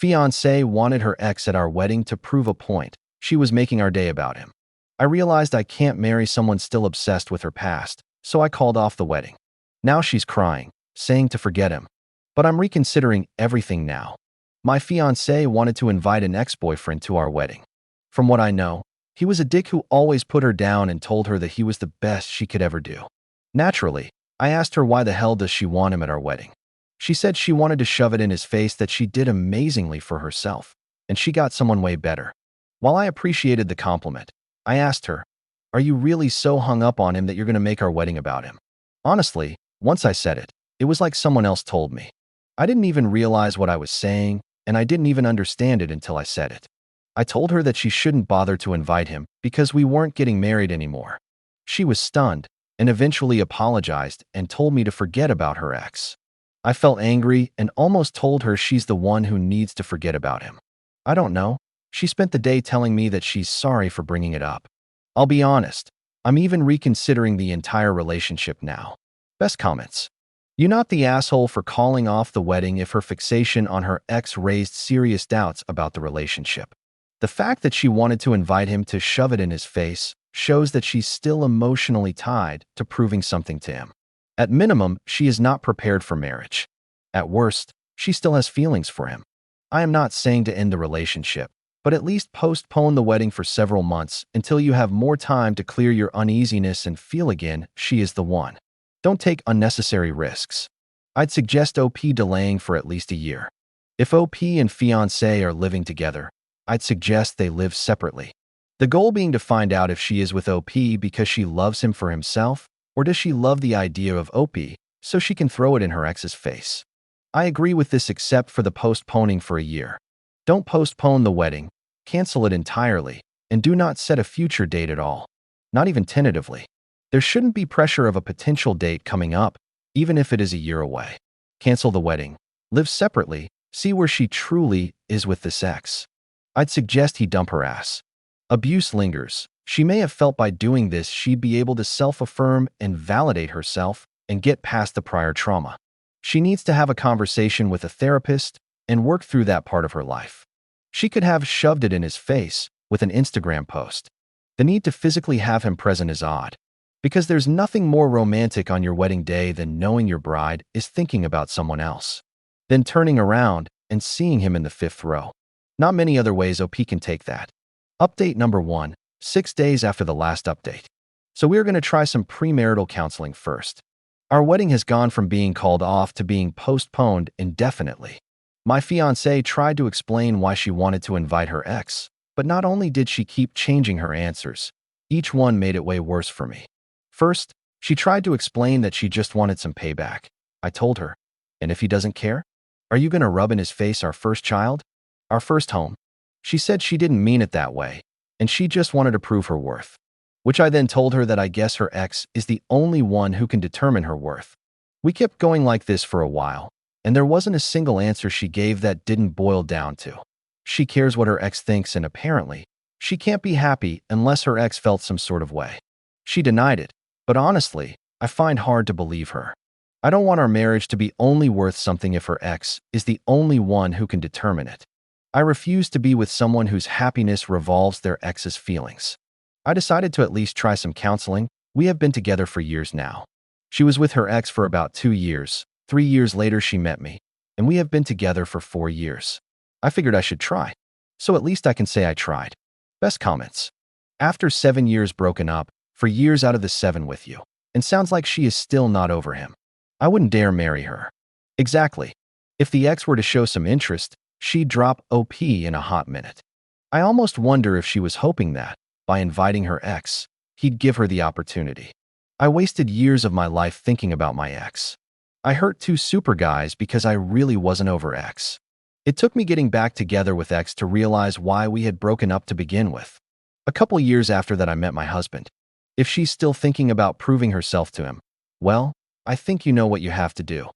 Fiancée wanted her ex at our wedding to prove a point. She was making our day about him. I realized I can't marry someone still obsessed with her past, so I called off the wedding. Now she's crying, saying to forget him. But I'm reconsidering everything now. My fiancé wanted to invite an ex-boyfriend to our wedding. From what I know, he was a dick who always put her down and told her that he was the best she could ever do. Naturally, I asked her why the hell does she want him at our wedding. She said she wanted to shove it in his face that she did amazingly for herself, and she got someone way better. While I appreciated the compliment, I asked her, "Are you really so hung up on him that you're going to make our wedding about him?" Honestly, once I said it, it was like someone else told me. I didn't even realize what I was saying, and I didn't even understand it until I said it. I told her that she shouldn't bother to invite him because we weren't getting married anymore. She was stunned and eventually apologized and told me to forget about her ex. I felt angry and almost told her she's the one who needs to forget about him. I don't know. She spent the day telling me that she's sorry for bringing it up. I'll be honest, I'm even reconsidering the entire relationship now. Best comments. You're not the asshole for calling off the wedding if her fixation on her ex raised serious doubts about the relationship. The fact that she wanted to invite him to shove it in his face shows that she's still emotionally tied to proving something to him. At minimum, she is not prepared for marriage. At worst, she still has feelings for him. I am not saying to end the relationship, but at least postpone the wedding for several months until you have more time to clear your uneasiness and feel again she is the one. Don't take unnecessary risks. I'd suggest OP delaying for at least a year. If OP and fiancé are living together, I'd suggest they live separately. The goal being to find out if she is with OP because she loves him for himself, or does she love the idea of OP so she can throw it in her ex's face. I agree with this except for the postponing for a year. Don't postpone the wedding, cancel it entirely, and do not set a future date at all, not even tentatively. There shouldn't be pressure of a potential date coming up, even if it is a year away. Cancel the wedding, live separately, see where she truly is with this ex. I'd suggest he dump her ass. Abuse lingers. She may have felt by doing this she'd be able to self-affirm and validate herself and get past the prior trauma. She needs to have a conversation with a therapist and work through that part of her life. She could have shoved it in his face with an Instagram post. The need to physically have him present is odd, because there's nothing more romantic on your wedding day than knowing your bride is thinking about someone else, then turning around and seeing him in the fifth row. Not many other ways OP can take that. Update number 1, 6 days after the last update. So we're going to try some premarital counseling first. Our wedding has gone from being called off to being postponed indefinitely. My fiancée tried to explain why she wanted to invite her ex, but not only did she keep changing her answers, each one made it way worse for me. First, she tried to explain that she just wanted some payback. I told her, "And if he doesn't care? Are you going to rub in his face our first child? Our first home?" She said she didn't mean it that way, and she just wanted to prove her worth. Which I then told her that I guess her ex is the only one who can determine her worth. We kept going like this for a while, and there wasn't a single answer she gave that didn't boil down to, she cares what her ex thinks, and apparently, she can't be happy unless her ex felt some sort of way. She denied it, but honestly, I find hard to believe her. I don't want our marriage to be only worth something if her ex is the only one who can determine it. I refuse to be with someone whose happiness revolves their ex's feelings. I decided to at least try some counseling. We have been together for years now. She was with her ex for about 2 years. 3 years later, she met me, and we have been together for 4 years. I figured I should try, so at least I can say I tried. Best comments. After 7 years broken up, for years out of the 7 with you, and sounds like she is still not over him. I wouldn't dare marry her. Exactly. If the ex were to show some interest, she'd drop OP in a hot minute. I almost wonder if she was hoping that, by inviting her ex, he'd give her the opportunity. I wasted years of my life thinking about my ex. I hurt 2 super guys because I really wasn't over ex. It took me getting back together with ex to realize why we had broken up to begin with. A couple years after that, I met my husband. If she's still thinking about proving herself to him, well, I think you know what you have to do.